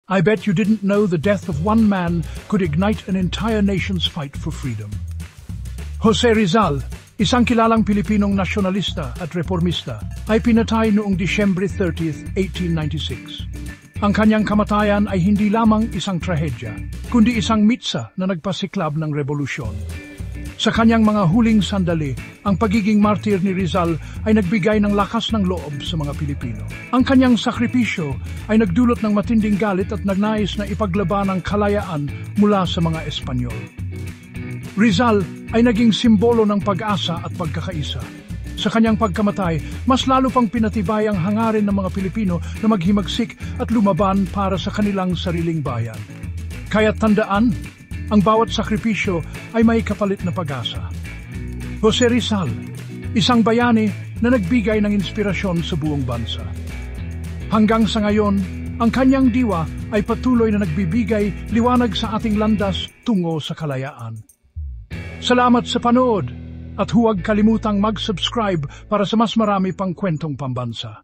I bet you didn't know the death of one man could ignite an entire nation's fight for freedom. Jose Rizal, isang kilalang Pilipinong nasyonalista at reformista, ay pinatay noong Disyembre 30, 1896. Ang kanyang kamatayan ay hindi lamang isang trahedya, kundi isang mitsa na nagpasiklab ng revolusyon. Sa kanyang mga huling sandali, ang pagiging martir ni Rizal ay nagbigay ng lakas ng loob sa mga Pilipino. Ang kanyang sakripisyo ay nagdulot ng matinding galit at nagnais na ipaglaban ang kalayaan mula sa mga Espanyol. Rizal ay naging simbolo ng pag-asa at pagkakaisa. Sa kanyang pagkamatay, mas lalo pang pinatibay ang hangarin ng mga Pilipino na maghimagsik at lumaban para sa kanilang sariling bayan. Kaya't tandaan, ang bawat sakripisyo ay may kapalit na pag-asa. Jose Rizal, isang bayani na nagbigay ng inspirasyon sa buong bansa. Hanggang sa ngayon, ang kanyang diwa ay patuloy na nagbibigay liwanag sa ating landas tungo sa kalayaan. Salamat sa panood at huwag kalimutang mag-subscribe para sa mas marami pang kwentong pambansa.